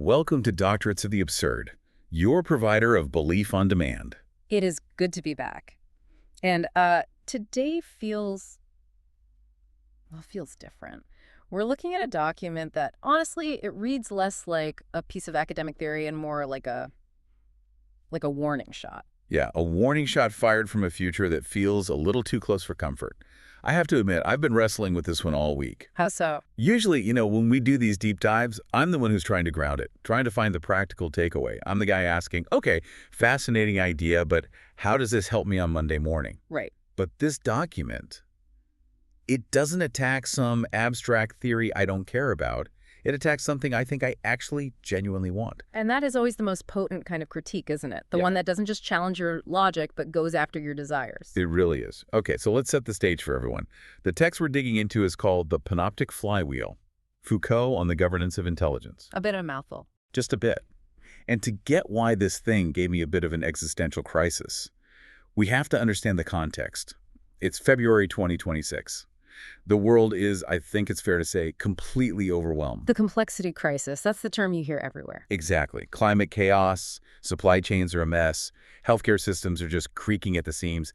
Welcome to Doctorates of the Absurd, your provider of belief on demand. It is good to be back. And today feels different. We're looking at a document that, honestly, it reads less like a piece of academic theory and more like a warning shot. Yeah, a warning shot fired from a future that feels a little too close for comfort. I have to admit, I've been wrestling with this one all week. How so? Usually, when we do these deep dives, I'm the one who's trying to ground it, trying to find the practical takeaway. I'm the guy asking, okay, fascinating idea, but how does this help me on Monday morning? Right. But this document, it doesn't attack some abstract theory I don't care about. It attacks something I think I actually genuinely want. And that is always the most potent kind of critique, isn't it? The one that doesn't just challenge your logic, but goes after your desires. It really is. Okay, so let's set the stage for everyone. The text we're digging into is called The Panoptic Flywheel, Foucault on the Governance of Intelligence. A bit of a mouthful. Just a bit. And to get why this thing gave me a bit of an existential crisis, we have to understand the context. It's February 2026. The world is, I think it's fair to say, completely overwhelmed. The complexity crisis, that's the term you hear everywhere. Exactly. Climate chaos, supply chains are a mess, healthcare systems are just creaking at the seams.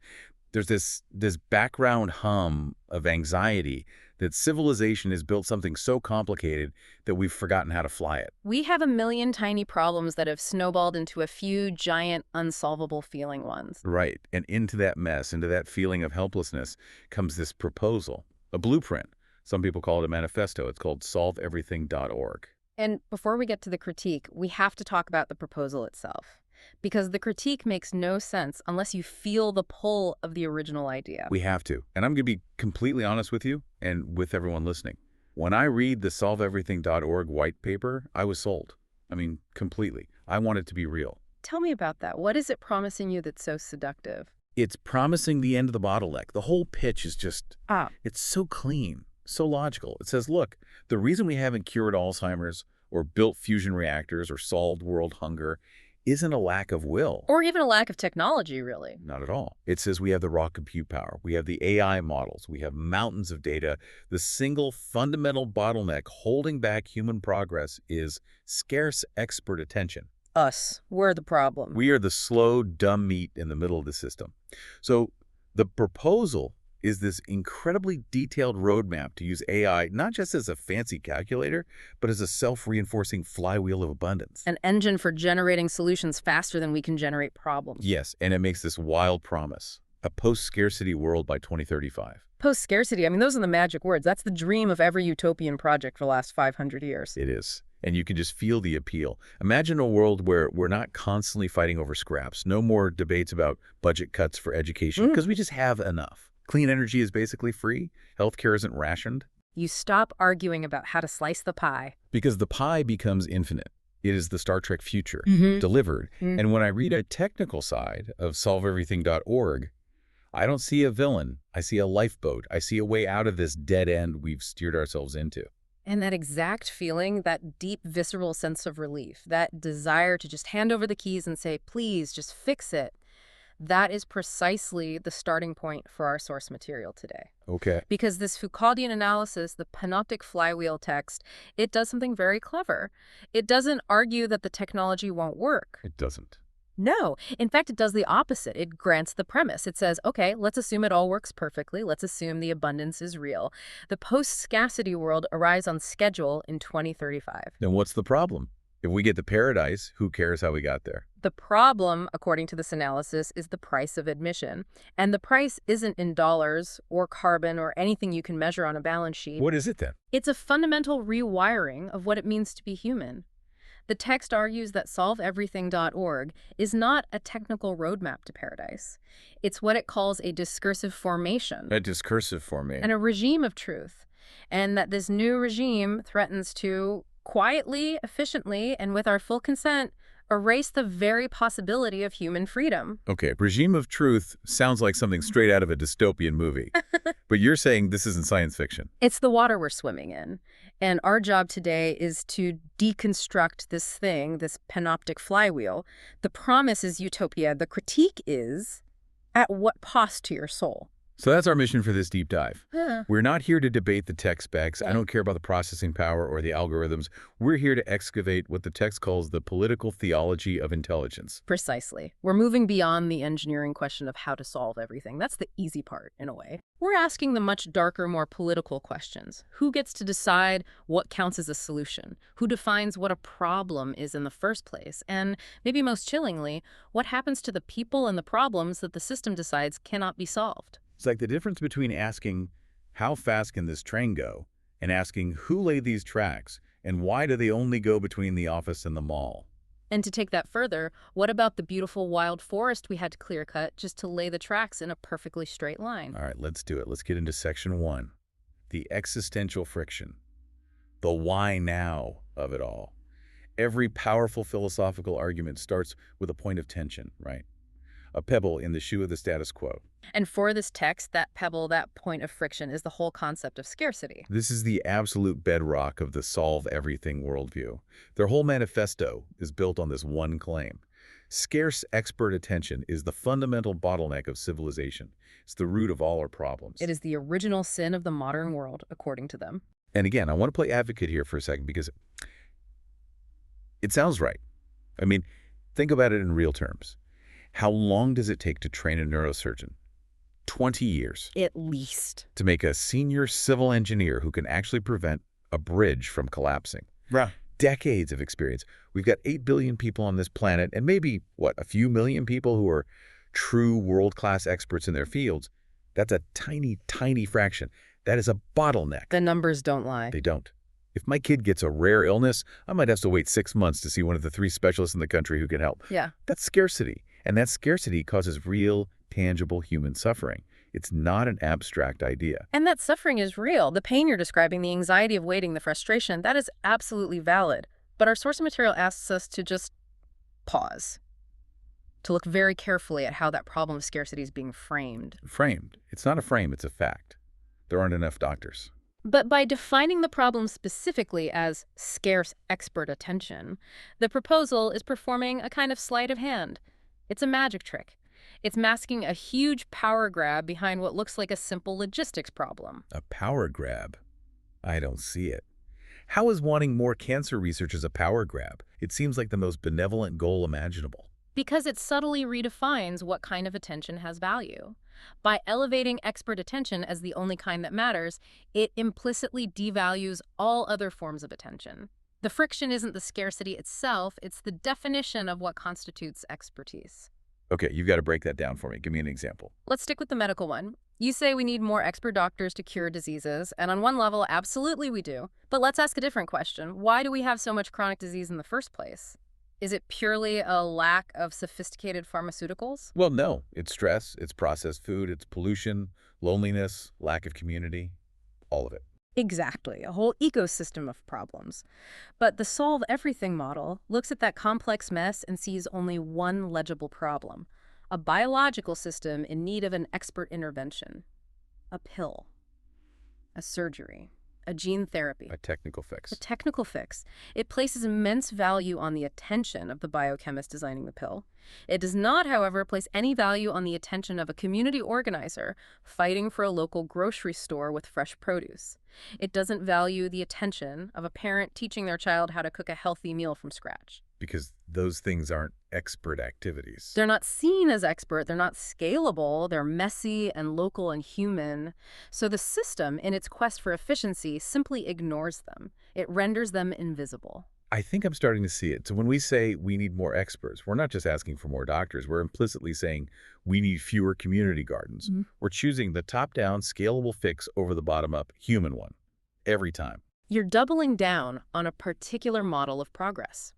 There's this background hum of anxiety that civilization has built something so complicated that we've forgotten how to fly it. We have a million tiny problems that have snowballed into a few giant, unsolvable feeling ones. Right. And into that mess, into that feeling of helplessness, comes this proposal, a blueprint. Some people call it a manifesto. It's called solveeverything.org. And before we get to the critique, we have to talk about the proposal itself. Because the critique makes no sense unless you feel the pull of the original idea. We have to. And I'm going to be completely honest with you and with everyone listening. When I read the solveeverything.org white paper, I was sold. I mean, completely. I want it to be real. Tell me about that. What is it promising you that's so seductive? It's promising the end of the bottleneck. The whole pitch is just, it's so clean, so logical. It says, look, the reason we haven't cured Alzheimer's or built fusion reactors or solved world hunger isn't a lack of will. Or even a lack of technology, really. Not at all. It says we have the raw compute power. We have the AI models. We have mountains of data. The single fundamental bottleneck holding back human progress is scarce expert attention. Us. We're the problem. We are the slow, dumb meat in the middle of the system. So the proposal is this incredibly detailed roadmap to use AI not just as a fancy calculator, but as a self-reinforcing flywheel of abundance. An engine for generating solutions faster than we can generate problems. Yes, and it makes this wild promise, a post-scarcity world by 2035. Post-scarcity, I mean, those are the magic words. That's the dream of every utopian project for the last 500 years. It is. And you can just feel the appeal. Imagine a world where we're not constantly fighting over scraps. No more debates about budget cuts for education, because we just have enough. Clean energy is basically free. Healthcare isn't rationed. You stop arguing about how to slice the pie. Because the pie becomes infinite. It is the Star Trek future, delivered. And when I read a technical side of solveeverything.org, I don't see a villain. I see a lifeboat. I see a way out of this dead end we've steered ourselves into. And that exact feeling, that deep, visceral sense of relief, that desire to just hand over the keys and say, please, just fix it, that is precisely the starting point for our source material today. Okay. Because this Foucauldian analysis, the panoptic flywheel text, it does something very clever. It doesn't argue that the technology won't work. It doesn't. No. In fact, it does the opposite. It grants the premise. It says, okay, let's assume it all works perfectly. Let's assume the abundance is real. The post-scarcity world arrives on schedule in 2035. Then what's the problem? If we get the paradise, who cares how we got there? The problem, according to this analysis, is the price of admission. And the price isn't in dollars or carbon or anything you can measure on a balance sheet. What is it then? It's a fundamental rewiring of what it means to be human. The text argues that solveeverything.org is not a technical roadmap to paradise. It's what it calls a discursive formation. A discursive formation. And a regime of truth. And that this new regime threatens to quietly, efficiently, and with our full consent, erase the very possibility of human freedom. Okay, regime of truth sounds like something straight out of a dystopian movie. But you're saying this isn't science fiction. It's the water we're swimming in. And our job today is to deconstruct this thing, this panoptic flywheel. The promise is utopia. The critique is, at what cost to your soul? So that's our mission for this deep dive. Huh. We're not here to debate the tech specs. I Yeah. don't care about the processing power or the algorithms. We're here to excavate what the text calls the political theology of intelligence. Precisely. We're moving beyond the engineering question of how to solve everything. That's the easy part, in a way. We're asking the much darker, more political questions. Who gets to decide what counts as a solution? Who defines what a problem is in the first place? And maybe most chillingly, what happens to the people and the problems that the system decides cannot be solved? It's like the difference between asking, how fast can this train go, and asking, who laid these tracks, and why do they only go between the office and the mall? And to take that further, what about the beautiful wild forest we had to clear cut just to lay the tracks in a perfectly straight line? All right, let's do it. Let's get into section 1, the existential friction, the why now of it all. Every powerful philosophical argument starts with a point of tension, right? A pebble in the shoe of the status quo. And for this text, that pebble, that point of friction, is the whole concept of scarcity. This is the absolute bedrock of the solve everything worldview. Their whole manifesto is built on this one claim. Scarce expert attention is the fundamental bottleneck of civilization. It's the root of all our problems. It is the original sin of the modern world, according to them. And again, I want to play advocate here for a second because it sounds right. I mean, think about it in real terms. How long does it take to train a neurosurgeon? 20 years. At least. To make a senior civil engineer who can actually prevent a bridge from collapsing. Right. Decades of experience. We've got 8 billion people on this planet and maybe, a few million people who are true world-class experts in their fields. That's a tiny, tiny fraction. That is a bottleneck. The numbers don't lie. They don't. If my kid gets a rare illness, I might have to wait 6 months to see one of the 3 specialists in the country who can help. Yeah. That's scarcity. And that scarcity causes real, tangible human suffering. It's not an abstract idea. And that suffering is real. The pain you're describing, the anxiety of waiting, the frustration, that is absolutely valid. But our source material asks us to just pause, to look very carefully at how that problem of scarcity is being framed. Framed. It's not a frame, it's a fact. There aren't enough doctors. But by defining the problem specifically as scarce expert attention, the proposal is performing a kind of sleight of hand. It's a magic trick. It's masking a huge power grab behind what looks like a simple logistics problem. A power grab? I don't see it. How is wanting more cancer research a power grab? It seems like the most benevolent goal imaginable. Because it subtly redefines what kind of attention has value. By elevating expert attention as the only kind that matters, it implicitly devalues all other forms of attention. The friction isn't the scarcity itself, it's the definition of what constitutes expertise. Okay, you've got to break that down for me. Give me an example. Let's stick with the medical one. You say we need more expert doctors to cure diseases, and on one level, absolutely we do. But let's ask a different question. Why do we have so much chronic disease in the first place? Is it purely a lack of sophisticated pharmaceuticals? Well, no. It's stress, it's processed food, it's pollution, loneliness, lack of community, all of it. Exactly, a whole ecosystem of problems. But the solve everything model looks at that complex mess and sees only one legible problem, a biological system in need of an expert intervention. A pill, a surgery, a gene therapy. A technical fix. A technical fix. It places immense value on the attention of the biochemist designing the pill. It does not, however, place any value on the attention of a community organizer fighting for a local grocery store with fresh produce. It doesn't value the attention of a parent teaching their child how to cook a healthy meal from scratch. Because those things aren't expert activities. They're not seen as expert, they're not scalable, they're messy and local and human. So the system, in its quest for efficiency, simply ignores them. It renders them invisible. I think I'm starting to see it. So when we say we need more experts, we're not just asking for more doctors. We're implicitly saying we need fewer community gardens. Mm-hmm. We're choosing the top-down, scalable fix over the bottom-up, human one. Every time. You're doubling down on a particular model of progress.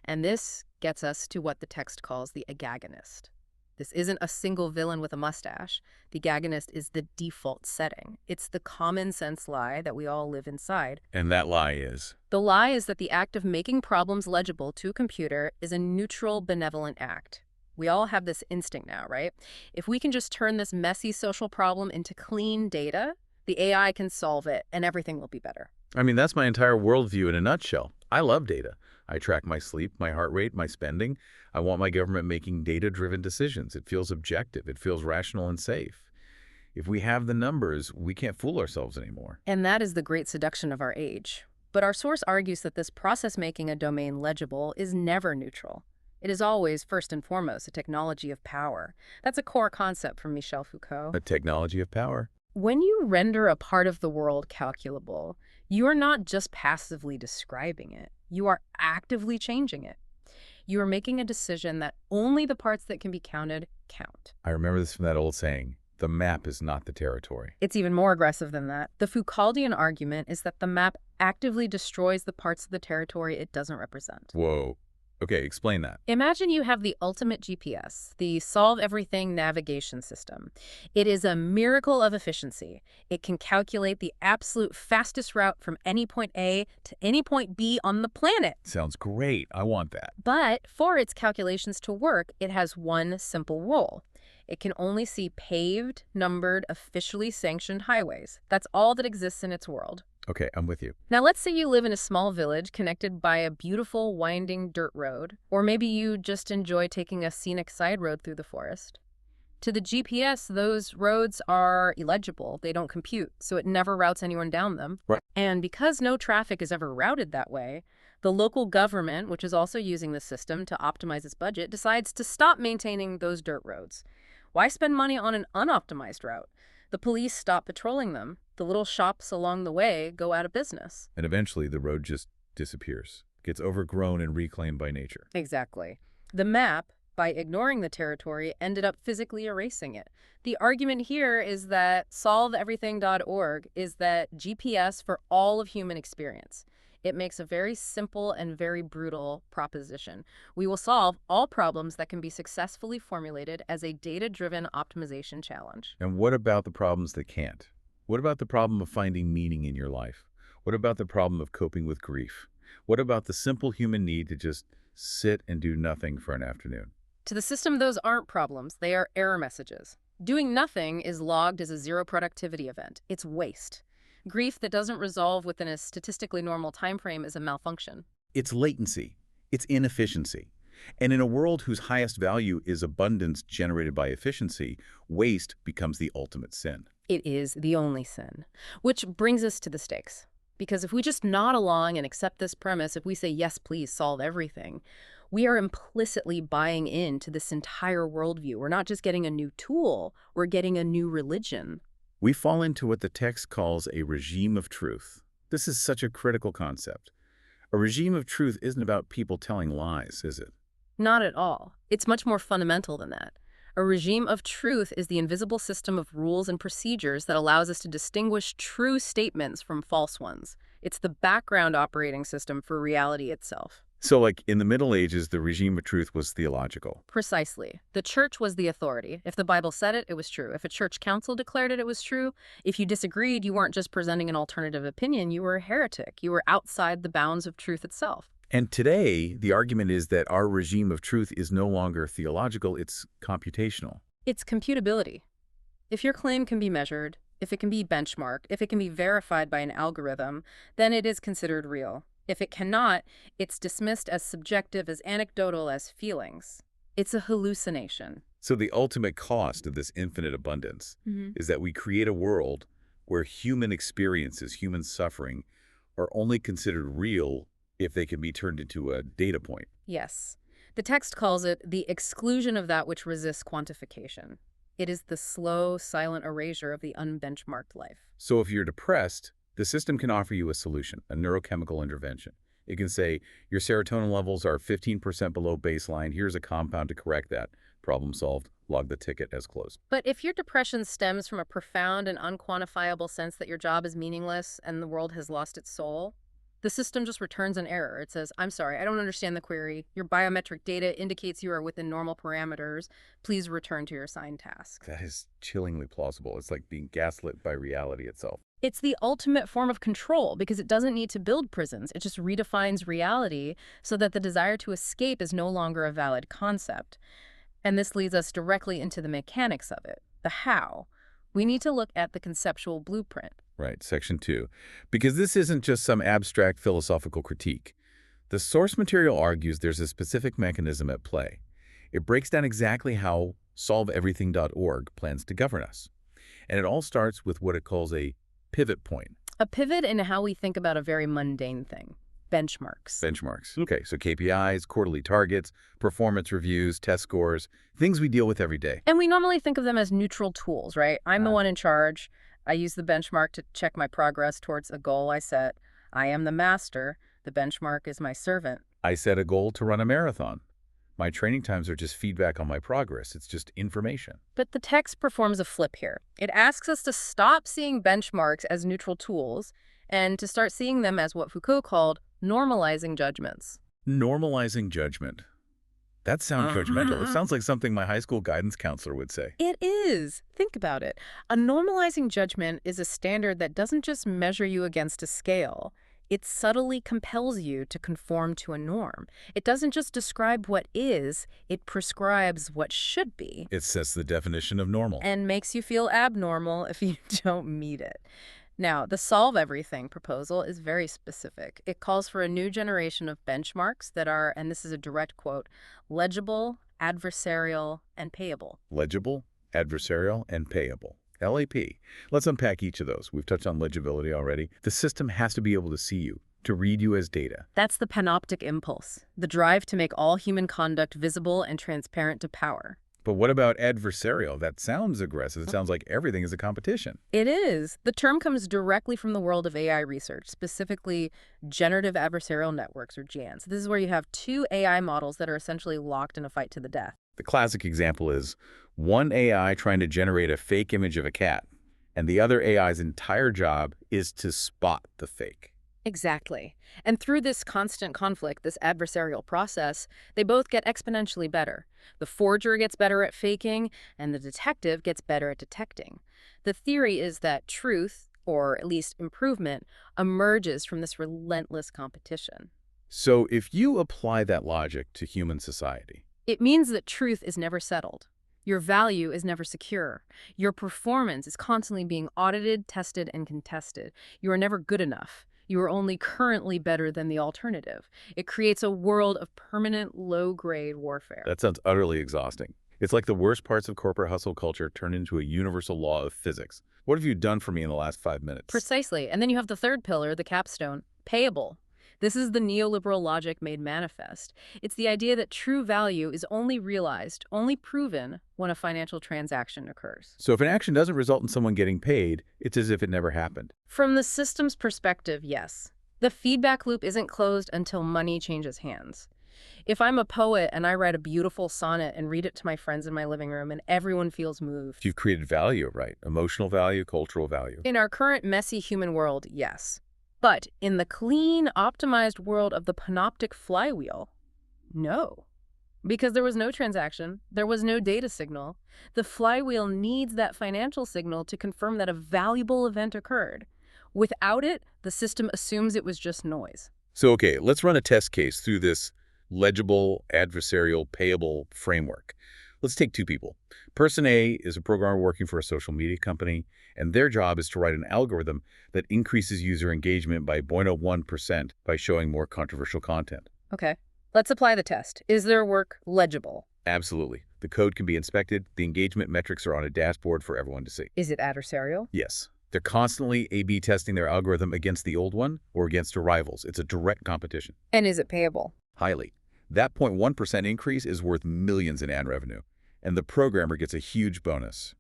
And this gets us to what the text calls the agagonist. This isn't a single villain with a mustache. The agagonist is the default setting. It's the common sense lie that we all live inside. And that lie is? The lie is that the act of making problems legible to a computer is a neutral, benevolent act. We all have this instinct now, right? If we can just turn this messy social problem into clean data, the AI can solve it and everything will be better. I mean, that's my entire worldview in a nutshell. I love data. I track my sleep, my heart rate, my spending. I want my government making data-driven decisions. It feels objective. It feels rational and safe. If we have the numbers, we can't fool ourselves anymore. And that is the great seduction of our age. But our source argues that this process making a domain legible is never neutral. It is always, first and foremost, a technology of power. That's a core concept from Michel Foucault. A technology of power. When you render a part of the world calculable, you are not just passively describing it. You are actively changing it. You are making a decision that only the parts that can be counted count. I remember this from that old saying, the map is not the territory. It's even more aggressive than that. The Foucauldian argument is that the map actively destroys the parts of the territory it doesn't represent. Whoa. Okay, explain that. Imagine you have the ultimate GPS, the solve-everything navigation system. It is a miracle of efficiency. It can calculate the absolute fastest route from any point A to any point B on the planet. Sounds great. I want that. But for its calculations to work, it has one simple rule. It can only see paved, numbered, officially sanctioned highways. That's all that exists in its world. Okay, I'm with you. Now, let's say you live in a small village connected by a beautiful, winding dirt road, or maybe you just enjoy taking a scenic side road through the forest. To the GPS, those roads are illegible. They don't compute, so it never routes anyone down them. Right. And because no traffic is ever routed that way, the local government, which is also using the system to optimize its budget, decides to stop maintaining those dirt roads. Why spend money on an unoptimized route? The police stop patrolling them. The little shops along the way go out of business. And eventually the road just disappears, gets overgrown and reclaimed by nature. Exactly. The map, by ignoring the territory, ended up physically erasing it. The argument here is that solveeverything.org is that GPS for all of human experience. It makes a very simple and very brutal proposition. We will solve all problems that can be successfully formulated as a data-driven optimization challenge. And what about the problems that can't? What about the problem of finding meaning in your life? What about the problem of coping with grief? What about the simple human need to just sit and do nothing for an afternoon? To the system, those aren't problems. They are error messages. Doing nothing is logged as a zero productivity event. It's waste. Grief that doesn't resolve within a statistically normal time frame is a malfunction. It's latency. It's inefficiency. And in a world whose highest value is abundance generated by efficiency, waste becomes the ultimate sin. It is the only sin. Which brings us to the stakes. Because if we just nod along and accept this premise, if we say, yes, please solve everything, we are implicitly buying into this entire worldview. We're not just getting a new tool, we're getting a new religion. We fall into what the text calls a regime of truth. This is such a critical concept. A regime of truth isn't about people telling lies, is it? Not at all. It's much more fundamental than that. A regime of truth is the invisible system of rules and procedures that allows us to distinguish true statements from false ones. It's the background operating system for reality itself. So like in the Middle Ages, the regime of truth was theological. Precisely. The church was the authority. If the Bible said it, it was true. If a church council declared it, it was true. If you disagreed, you weren't just presenting an alternative opinion, you were a heretic. You were outside the bounds of truth itself. And today, the argument is that our regime of truth is no longer theological, it's computational. It's computability. If your claim can be measured, if it can be benchmarked, if it can be verified by an algorithm, then it is considered real. If it cannot, it's dismissed as subjective, as anecdotal, as feelings. It's a hallucination. So the ultimate cost of this infinite abundance is that we create a world where human experiences, human suffering, are only considered real if they can be turned into a data point. Yes. The text calls it the exclusion of that which resists quantification. It is the slow, silent erasure of the unbenchmarked life. So if you're depressed, the system can offer you a solution, a neurochemical intervention. It can say, your serotonin levels are 15% below baseline. Here's a compound to correct that. Problem solved. Log the ticket as closed. But if your depression stems from a profound and unquantifiable sense that your job is meaningless and the world has lost its soul, the system just returns an error. It says, I'm sorry, I don't understand the query. Your biometric data indicates you are within normal parameters. Please return to your assigned task. That is chillingly plausible. It's like being gaslit by reality itself. It's the ultimate form of control because it doesn't need to build prisons. It just redefines reality so that the desire to escape is no longer a valid concept. And this leads us directly into the mechanics of it, the how. We need to look at the conceptual blueprint. Right, section 2. Because this isn't just some abstract philosophical critique. The source material argues there's a specific mechanism at play. It breaks down exactly how solveeverything.org plans to govern us. And it all starts with what it calls a pivot point. A pivot in how we think about a very mundane thing, benchmarks. Benchmarks. Okay, so KPIs, quarterly targets, performance reviews, test scores, things we deal with every day. And we normally think of them as neutral tools, right? I'm the one in charge. I use the benchmark to check my progress towards a goal I set. I am the master. The benchmark is my servant. I set a goal to run a marathon. My training times are just feedback on my progress. It's just information. But the text performs a flip here. It asks us to stop seeing benchmarks as neutral tools and to start seeing them as what Foucault called normalizing judgments. Normalizing judgment. That sounds judgmental. It sounds like something my high school guidance counselor would say. It is. Think about it. A normalizing judgment is a standard that doesn't just measure you against a scale. It subtly compels you to conform to a norm. It doesn't just describe what is, it prescribes what should be. It sets the definition of normal. And makes you feel abnormal if you don't meet it. Now, the solve everything proposal is very specific. It calls for a new generation of benchmarks that are, and this is a direct quote, legible, adversarial, and payable. Legible, adversarial, and payable. LAP. Let's unpack each of those. We've touched on legibility already. The system has to be able to see you, to read you as data. That's the panoptic impulse, the drive to make all human conduct visible and transparent to power. But what about adversarial? That sounds aggressive. It sounds like everything is a competition. It is. The term comes directly from the world of AI research, specifically generative adversarial networks, or GANs. This is where you have two AI models that are essentially locked in a fight to the death. The classic example is one AI trying to generate a fake image of a cat, and the other AI's entire job is to spot the fake. Exactly. And through this constant conflict, this adversarial process, they both get exponentially better. The forger gets better at faking, and the detective gets better at detecting. The theory is that truth, or at least improvement, emerges from this relentless competition. So if you apply that logic to human society, It means that truth is never settled. Your value is never secure. Your performance is constantly being audited, tested, and contested. You are never good enough. You are only currently better than the alternative. It creates a world of permanent low-grade warfare. that sounds utterly exhausting. It's like the worst parts of corporate hustle culture turned into a universal law of physics. What have you done for me in the last 5 minutes? Precisely. And then you have the third pillar, the capstone, payable. This is the neoliberal logic made manifest. It's the idea that true value is only realized, only proven, when a financial transaction occurs. So if an action doesn't result in someone getting paid, it's as if it never happened. From the system's perspective, yes. The feedback loop isn't closed until money changes hands. If I'm a poet and I write a beautiful sonnet and read it to my friends in my living room and everyone feels moved. You've created value, right? Emotional value, cultural value. In our current messy human world, yes. But in the clean, optimized world of the panoptic flywheel, no. Because there was no transaction, there was no data signal. The flywheel needs that financial signal to confirm that a valuable event occurred. Without it, the system assumes it was just noise. So, okay, let's run a test case through this legible, adversarial, payable framework. Let's take two people. Person A is a programmer working for a social media company, and their job is to write an algorithm that increases user engagement by 0.01% by showing more controversial content. Okay, let's apply the test. Is their work legible? Absolutely. The code can be inspected. The engagement metrics are on a dashboard for everyone to see. Is it adversarial? Yes. They're constantly A/B testing their algorithm against the old one or against their rivals. It's a direct competition. And is it payable? Highly. That 0.1% increase is worth millions in ad revenue, and the programmer gets a huge bonus.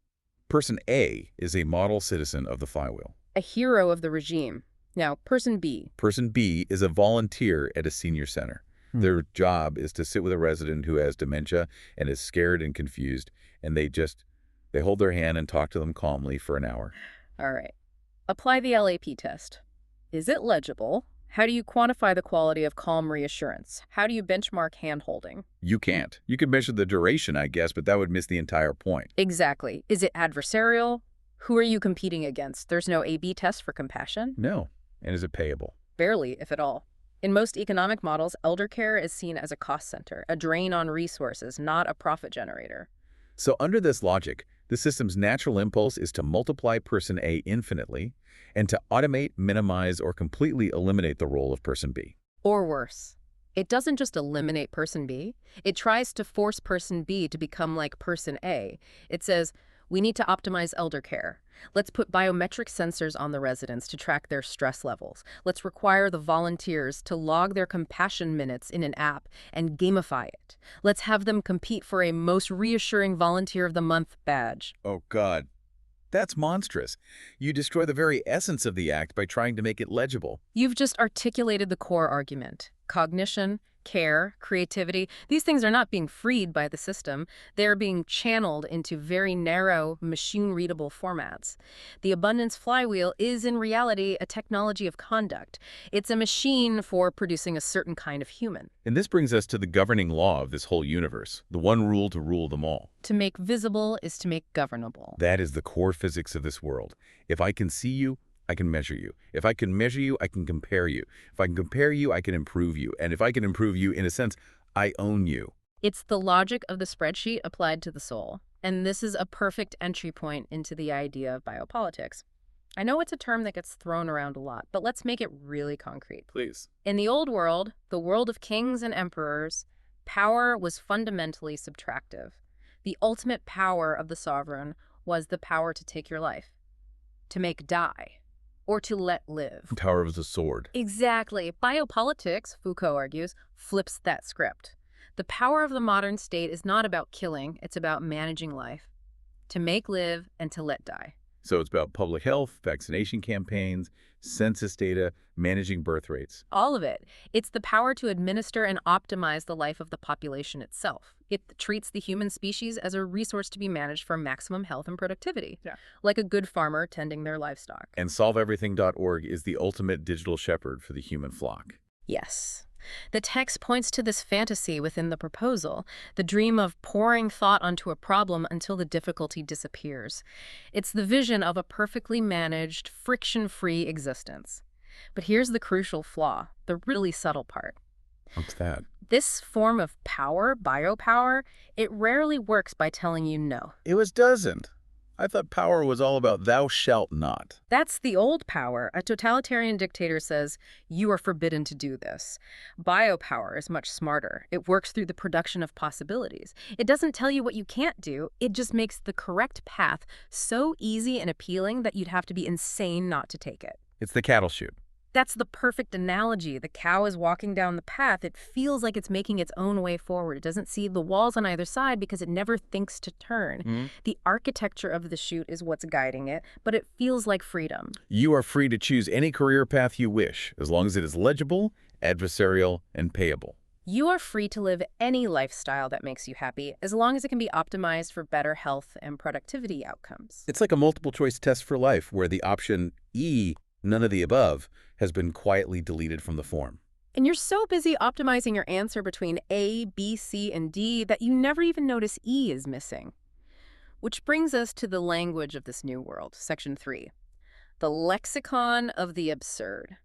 Person A is a model citizen of the flywheel. A hero of the regime. Now, person B. Person B is a volunteer at a senior center. Their job is to sit with a resident who has dementia and is scared and confused, and they hold their hand and talk to them calmly for an hour. All right. Apply the LAP test. Is it legible? How do you quantify the quality of calm reassurance? How do you benchmark hand-holding? You can't. You could measure the duration, I guess, but that would miss the entire point. Exactly. Is it adversarial? Who are you competing against? There's no A/B test for compassion? No. And is it payable? Barely, if at all. In most economic models, elder care is seen as a cost center, a drain on resources, not a profit generator. So under this logic, the system's natural impulse is to multiply person A infinitely and to automate, minimize, or completely eliminate the role of person B. Or worse. It doesn't just eliminate person B. It tries to force person B to become like person A. It says, We need to optimize elder care. Let's put biometric sensors on the residents to track their stress levels. Let's require the volunteers to log their compassion minutes in an app and gamify it. Let's have them compete for a Most Reassuring Volunteer of the Month badge. Oh, God. That's monstrous. You destroy the very essence of the act by trying to make it legible. You've just articulated the core argument. Cognition, care, creativity, these things are not being freed by the system. They're being channeled into very narrow, machine-readable formats. The abundance flywheel is, in reality, a technology of conduct. It's a machine for producing a certain kind of human. And this brings us to the governing law of this whole universe, the one rule to rule them all. To make visible is to make governable. That is the core physics of this world. If I can see you, I can measure you. If I can measure you, I can compare you. If I can compare you, I can improve you. And if I can improve you, in a sense, I own you. It's the logic of the spreadsheet applied to the soul. And this is a perfect entry point into the idea of biopolitics. I know it's a term that gets thrown around a lot, but let's make it really concrete. Please. In the old world, the world of kings and emperors, power was fundamentally subtractive. The ultimate power of the sovereign was the power to take your life, to make die, or to let live. Power of the sword. Exactly. Biopolitics, Foucault argues, flips that script. The power of the modern state is not about killing, it's about managing life, to make live and to let die. So it's about public health, vaccination campaigns, census data, managing birth rates. All of it. It's the power to administer and optimize the life of the population itself. It treats the human species as a resource to be managed for maximum health and productivity, like a good farmer tending their livestock. And SolveEverything.org is the ultimate digital shepherd for the human flock. Yes. The text points to this fantasy within the proposal, the dream of pouring thought onto a problem until the difficulty disappears. It's the vision of a perfectly managed, friction-free existence. But here's the crucial flaw, the really subtle part. What's that? This form of power, biopower, it rarely works by telling you no. It doesn't. I thought power was all about thou shalt not. That's the old power. A totalitarian dictator says, you are forbidden to do this. Biopower is much smarter. It works through the production of possibilities. It doesn't tell you what you can't do. It just makes the correct path so easy and appealing that you'd have to be insane not to take it. It's the cattle chute. That's the perfect analogy. The cow is walking down the path. It feels like it's making its own way forward. It doesn't see the walls on either side because it never thinks to turn. The architecture of the chute is what's guiding it, but it feels like freedom. You are free to choose any career path you wish, as long as it is legible, adversarial, and payable. You are free to live any lifestyle that makes you happy, as long as it can be optimized for better health and productivity outcomes. It's like a multiple choice test for life, where the option E, none of the above, has been quietly deleted from the form. And you're so busy optimizing your answer between A, B, C, and D that you never even notice E is missing. Which brings us to the language of this new world, Section 3. The lexicon of the absurd.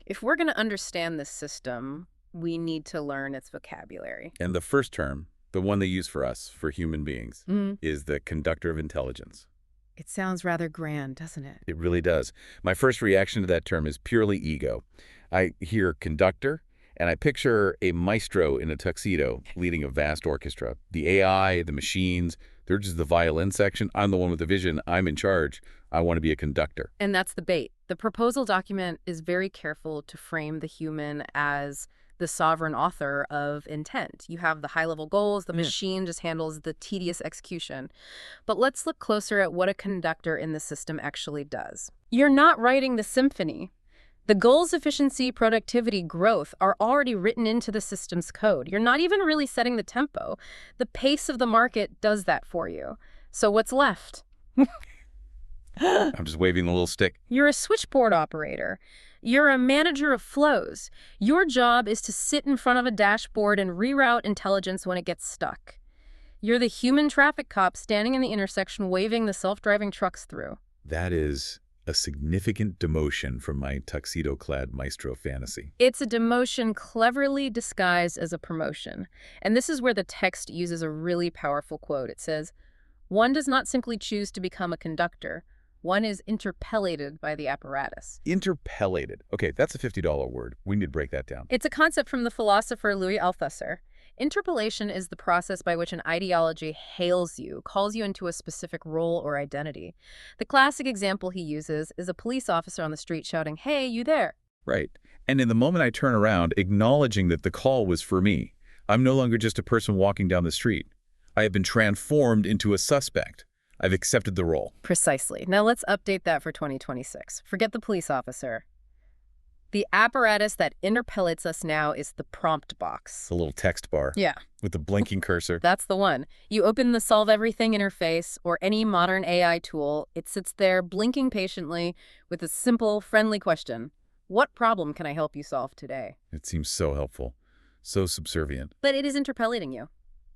If we're going to understand this system, we need to learn its vocabulary. And the first term, the one they use for us, for human beings, is the conductor of intelligence. It sounds rather grand, doesn't it? It really does. My first reaction to that term is purely ego. I hear conductor, and I picture a maestro in a tuxedo leading a vast orchestra. The AI, the machines, they're just the violin section. I'm the one with the vision. I'm in charge. I want to be a conductor. And that's the bait. The proposal document is very careful to frame the human as the sovereign author of intent. You have the high-level goals, the machine just handles the tedious execution. But let's look closer at what a conductor in the system actually does. You're not writing the symphony. The goals, efficiency, productivity, growth are already written into the system's code. You're not even really setting the tempo. The pace of the market does that for you. So what's left? I'm just waving the little stick. You're a switchboard operator. You're a manager of flows. Your job is to sit in front of a dashboard and reroute intelligence when it gets stuck. You're the human traffic cop standing in the intersection waving the self-driving trucks through. That is a significant demotion from my tuxedo-clad maestro fantasy. It's a demotion cleverly disguised as a promotion. And this is where the text uses a really powerful quote. It says, "One does not simply choose to become a conductor. One is interpellated by the apparatus." Interpellated. Okay, that's a $50 word. We need to break that down. It's a concept from the philosopher Louis Althusser. Interpellation is the process by which an ideology hails you, calls you into a specific role or identity. The classic example he uses is a police officer on the street shouting, "Hey, you there?" Right. And in the moment I turn around, acknowledging that the call was for me, I'm no longer just a person walking down the street. I have been transformed into a suspect. I've accepted the role. Precisely. Now let's update that for 2026. Forget the police officer. The apparatus that interpellates us now is the prompt box. The little text bar Yeah, with the blinking cursor. that's the one. You open the Solve Everything interface or any modern AI tool, it sits there blinking patiently with a simple, friendly question. What problem can I help you solve today? It seems so helpful, so subservient. But it is interpellating you.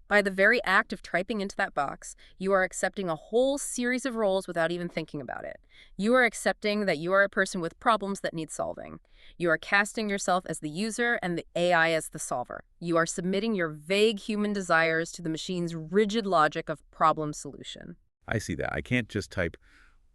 By the very act of typing into that box, you are accepting a whole series of roles without even thinking about it. You are accepting that you are a person with problems that need solving. You are casting yourself as the user and the AI as the solver. You are submitting your vague human desires to the machine's rigid logic of problem solution. I see that. I can't just type,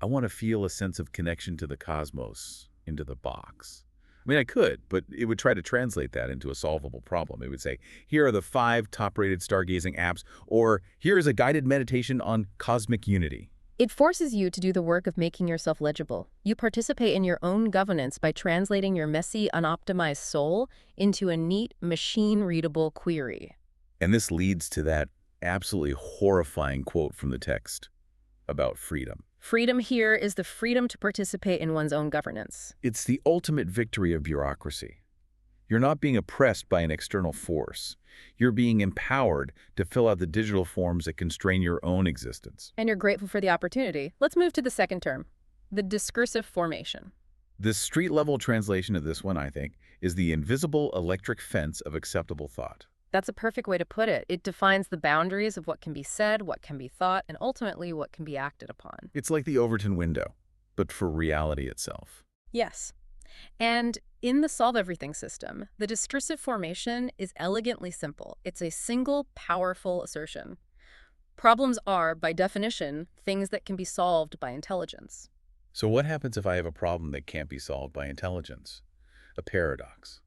I want to feel a sense of connection to the cosmos into the box. I mean, I could, but it would try to translate that into a solvable problem. It would say, here are the 5 top-rated stargazing apps, or here is a guided meditation on cosmic unity. It forces you to do the work of making yourself legible. You participate in your own governance by translating your messy, unoptimized soul into a neat, machine-readable query. And this leads to that absolutely horrifying quote from the text about freedom. Freedom here is the freedom to participate in one's own governance. It's the ultimate victory of bureaucracy. You're not being oppressed by an external force. You're being empowered to fill out the digital forms that constrain your own existence. And you're grateful for the opportunity. Let's move to the second term, the discursive formation. The street-level translation of this one, I think, is the invisible electric fence of acceptable thought. That's a perfect way to put it. It defines the boundaries of what can be said, what can be thought, and ultimately what can be acted upon. It's like the Overton window, but for reality itself. Yes. And in the Solve Everything system, the discursive formation is elegantly simple. It's a single, powerful assertion. Problems are, by definition, things that can be solved by intelligence. So what happens if I have a problem that can't be solved by intelligence? A paradox,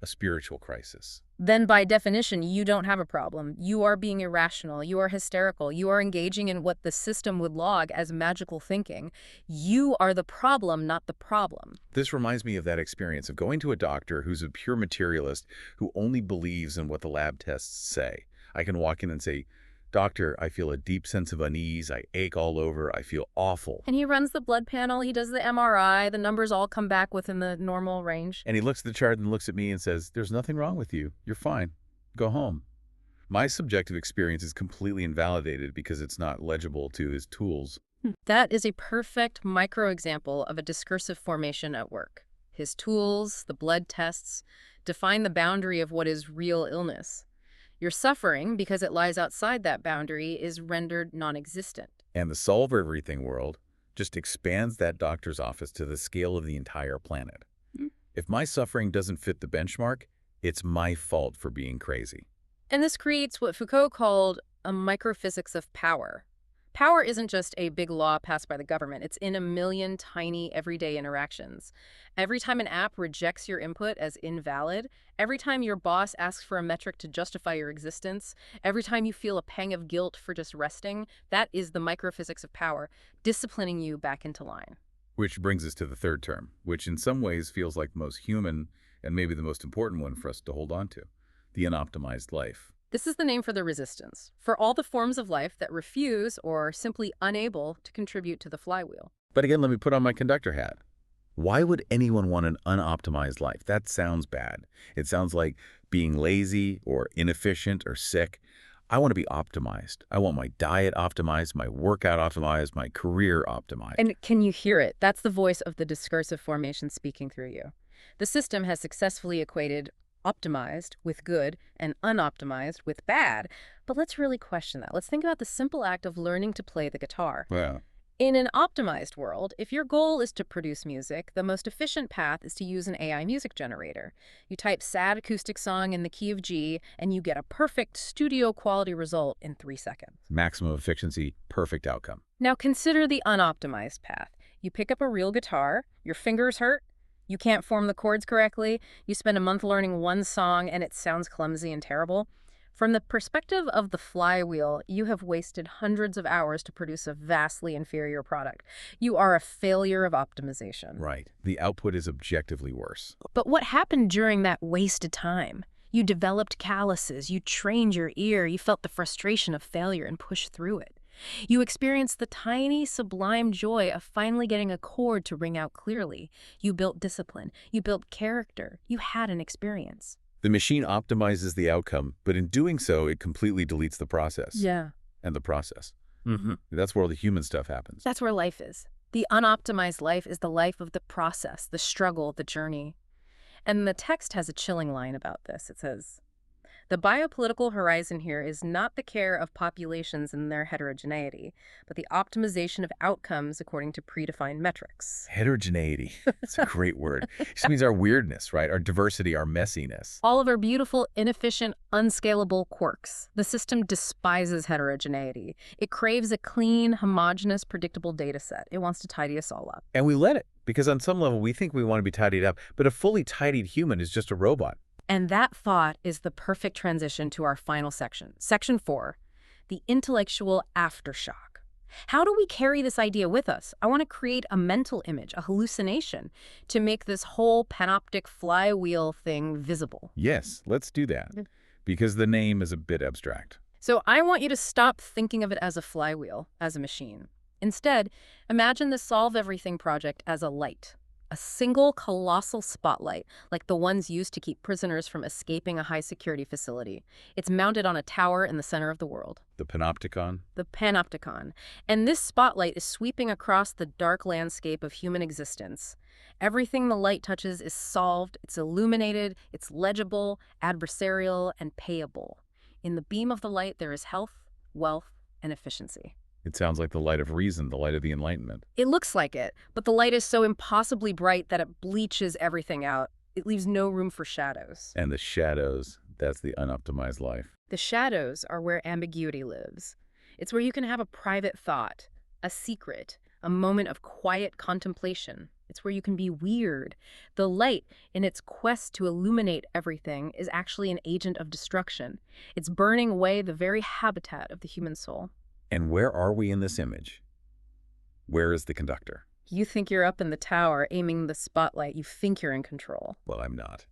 a spiritual crisis. Then by definition, you don't have a problem. You are being irrational. You are hysterical. You are engaging in what the system would log as magical thinking. You are the problem, not the problem. This reminds me of that experience of going to a doctor who's a pure materialist who only believes in what the lab tests say. I can walk in and say, "Doctor, I feel a deep sense of unease. I ache all over. I feel awful." And he runs the blood panel. He does the MRI. The numbers all come back within the normal range. And he looks at the chart and looks at me and says, "There's nothing wrong with you. You're fine. Go home." My subjective experience is completely invalidated because it's not legible to his tools. That is a perfect micro-example of a discursive formation at work. His tools, the blood tests, define the boundary of what is real illness. Your suffering, because it lies outside that boundary, is rendered non-existent. And the Solve Everything world just expands that doctor's office to the scale of the entire planet. Hmm. If my suffering doesn't fit the benchmark, it's my fault for being crazy. And this creates what Foucault called a microphysics of power. Power isn't just a big law passed by the government. It's in a million tiny everyday interactions. Every time an app rejects your input as invalid, every time your boss asks for a metric to justify your existence, every time you feel a pang of guilt for just resting, that is the microphysics of power, disciplining you back into line. Which brings us to the third term, which in some ways feels like the most human and maybe the most important one for us to hold on to, the unoptimized life. This is the name for the resistance, for all the forms of life that refuse or are simply unable to contribute to the flywheel. But again, let me put on my conductor hat. Why would anyone want an unoptimized life? That sounds bad. It sounds like being lazy or inefficient or sick. I want to be optimized. I want my diet optimized, my workout optimized, my career optimized. And can you hear it? That's the voice of the discursive formation speaking through you. The system has successfully equated optimized with good and unoptimized with bad. But let's really question that. Let's think about the simple act of learning to play the guitar. Yeah. In an optimized world, if your goal is to produce music, the most efficient path is to use an AI music generator. You type sad acoustic song in the key of G, and you get a perfect studio quality result in 3 seconds. Maximum efficiency, perfect outcome. Now consider the unoptimized path. You pick up a real guitar, your fingers hurt, you can't form the chords correctly, you spend a month learning one song and it sounds clumsy and terrible. From the perspective of the flywheel, you have wasted hundreds of hours to produce a vastly inferior product. You are a failure of optimization. Right. The output is objectively worse. But what happened during that wasted time? You developed calluses, you trained your ear, you felt the frustration of failure and pushed through it. You experienced the tiny, sublime joy of finally getting a chord to ring out clearly. You built discipline, you built character, you had an experience. The machine optimizes the outcome, but in doing so, it completely deletes the process. Yeah. And the process. That's where all the human stuff happens. That's where life is. The unoptimized life is the life of the process, the struggle, the journey. And the text has a chilling line about this. It says, "The biopolitical horizon here is not the care of populations and their heterogeneity, but the optimization of outcomes according to predefined metrics." Heterogeneity. It's a great word. It just means our weirdness, right? Our diversity, our messiness. All of our beautiful, inefficient, unscalable quirks. The system despises heterogeneity. It craves a clean, homogeneous, predictable data set. It wants to tidy us all up. And we let it, because on some level, we think we want to be tidied up, but a fully tidied human is just a robot. And that thought is the perfect transition to our final section. Section 4, the intellectual aftershock. How do we carry this idea with us? I want to create a mental image, a hallucination, to make this whole panoptic flywheel thing visible. Yes, let's do that, because the name is a bit abstract. So I want you to stop thinking of it as a flywheel, as a machine. Instead, imagine the Solve Everything project as a light. A single colossal spotlight, like the ones used to keep prisoners from escaping a high-security facility. It's mounted on a tower in the center of the world. The panopticon? The panopticon. And this spotlight is sweeping across the dark landscape of human existence. Everything the light touches is solved, it's illuminated, it's legible, adversarial, and payable. In the beam of the light, there is health, wealth, and efficiency. It sounds like the light of reason, the light of the Enlightenment. It looks like it, but the light is so impossibly bright that it bleaches everything out. It leaves no room for shadows. And the shadows, that's the unoptimized life. The shadows are where ambiguity lives. It's where you can have a private thought, a secret, a moment of quiet contemplation. It's where you can be weird. The light, in its quest to illuminate everything, is actually an agent of destruction. It's burning away the very habitat of the human soul. And where are we in this image? Where is the conductor? You think you're up in the tower aiming the spotlight. You think you're in control. Well, I'm not.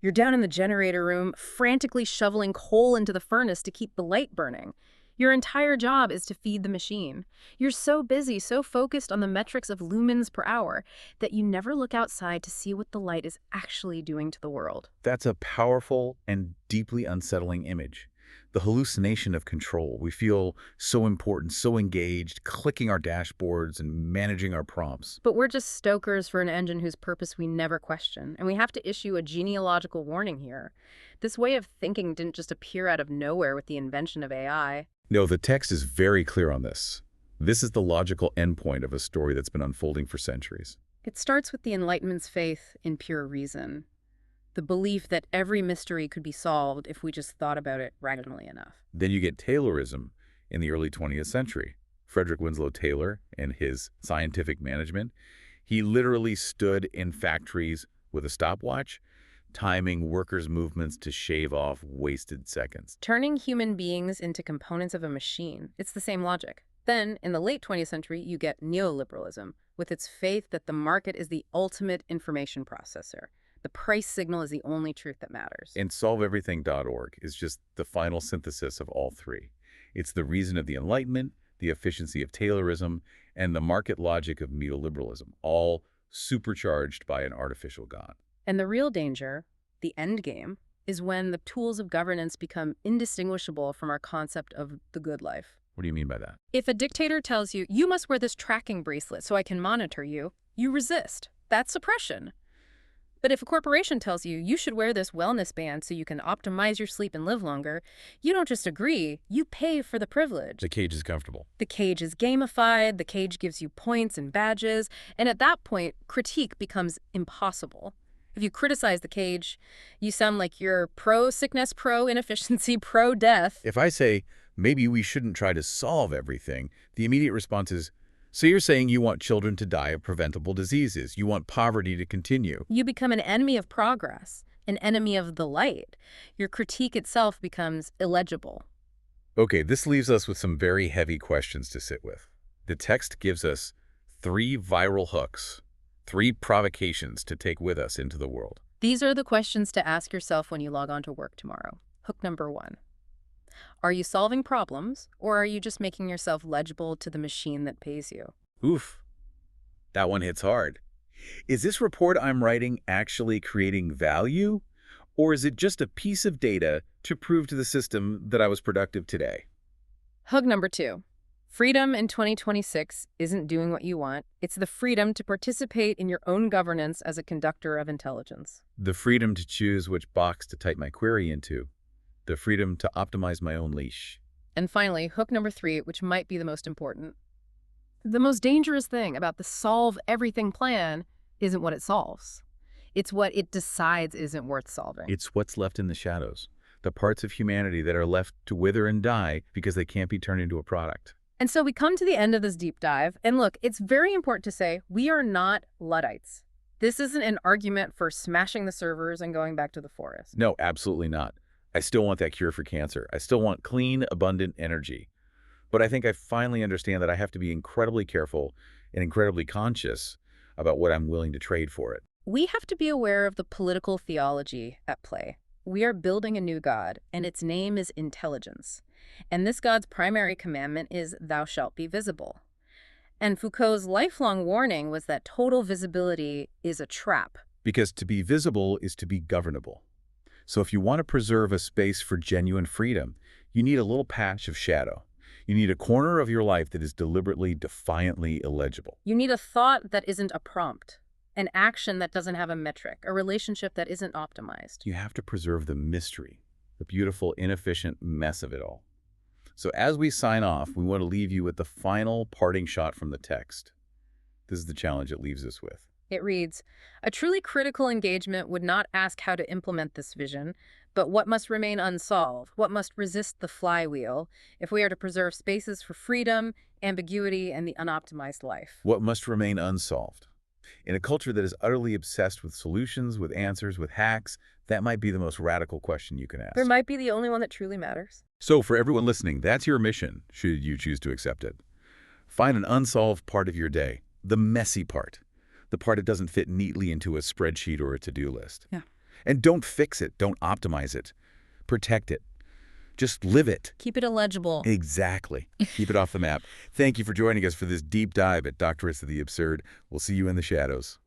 You're down in the generator room, frantically shoveling coal into the furnace to keep the light burning. Your entire job is to feed the machine. You're so busy, so focused on the metrics of lumens per hour, that you never look outside to see what the light is actually doing to the world. That's a powerful and deeply unsettling image. The hallucination of control. We feel so important, so engaged, clicking our dashboards and managing our prompts. But we're just stokers for an engine whose purpose we never question, and we have to issue a genealogical warning here. This way of thinking didn't just appear out of nowhere with the invention of AI. No, the text is very clear on this. This is the logical endpoint of a story that's been unfolding for centuries. It starts with the Enlightenment's faith in pure reason. The belief that every mystery could be solved if we just thought about it rationally enough. Then you get Taylorism in the early 20th century. Frederick Winslow Taylor and his scientific management. He literally stood in factories with a stopwatch, timing workers' movements to shave off wasted seconds. Turning human beings into components of a machine. It's the same logic. Then, in the late 20th century, you get neoliberalism, with its faith that the market is the ultimate information processor. The price signal is the only truth that matters. And SolveEverything.org is just the final synthesis of all three. It's the reason of the Enlightenment, the efficiency of Taylorism, and the market logic of neoliberalism, all supercharged by an artificial God. And the real danger, the end game, is when the tools of governance become indistinguishable from our concept of the good life. What do you mean by that? If a dictator tells you, you must wear this tracking bracelet so I can monitor you, you resist. That's suppression. But if a corporation tells you, you should wear this wellness band so you can optimize your sleep and live longer, you don't just agree, you pay for the privilege. The cage is comfortable. The cage is gamified, the cage gives you points and badges, and at that point, critique becomes impossible. If you criticize the cage, you sound like you're pro-sickness, pro-inefficiency, pro-death. If I say, maybe we shouldn't try to solve everything, the immediate response is, so you're saying you want children to die of preventable diseases. You want poverty to continue. You become an enemy of progress. an enemy of the light. Your critique itself becomes illegible. Okay, this leaves us with some very heavy questions to sit with. The text gives us 3 viral hooks, 3 provocations to take with us into the world. These are the questions to ask yourself when you log on to work tomorrow. Hook number 1. Are you solving problems, or are you just making yourself legible to the machine that pays you? Oof, that one hits hard. Is this report I'm writing actually creating value? Or is it just a piece of data to prove to the system that I was productive today? Hook number 2. Freedom in 2026 isn't doing what you want. It's the freedom to participate in your own governance as a conductor of intelligence. The freedom to choose which box to type my query into. The freedom to optimize my own leash. And finally, hook number 3, which might be the most important. The most dangerous thing about the solve everything plan isn't what it solves. It's what it decides isn't worth solving. It's what's left in the shadows, the parts of humanity that are left to wither and die because they can't be turned into a product. And so we come to the end of this deep dive. And look, it's very important to say we are not Luddites. This isn't an argument for smashing the servers and going back to the forest. No, absolutely not. I still want that cure for cancer. I still want clean, abundant energy. But I think I finally understand that I have to be incredibly careful and incredibly conscious about what I'm willing to trade for it. We have to be aware of the political theology at play. We are building a new God, and its name is intelligence. And this God's primary commandment is, thou shalt be visible. And Foucault's lifelong warning was that total visibility is a trap. Because to be visible is to be governable. So if you want to preserve a space for genuine freedom, you need a little patch of shadow. You need a corner of your life that is deliberately, defiantly illegible. You need a thought that isn't a prompt, an action that doesn't have a metric, a relationship that isn't optimized. You have to preserve the mystery, the beautiful, inefficient mess of it all. So as we sign off, we want to leave you with the final parting shot from the text. This is the challenge it leaves us with. It reads, a truly critical engagement would not ask how to implement this vision, but what must remain unsolved, what must resist the flywheel, if we are to preserve spaces for freedom, ambiguity, and the unoptimized life. What must remain unsolved? In a culture that is utterly obsessed with solutions, with answers, with hacks, that might be the most radical question you can ask. There might be the only one that truly matters. So for everyone listening, that's your mission, should you choose to accept it. Find an unsolved part of your day, the messy part, the part that doesn't fit neatly into a spreadsheet or a to-do list. Yeah. And don't fix it, don't optimize it, protect it. Just live it. Keep it illegible. Exactly. Keep it off the map. Thank you for joining us for this deep dive at Doctorates of the Absurd. We'll see you in the shadows.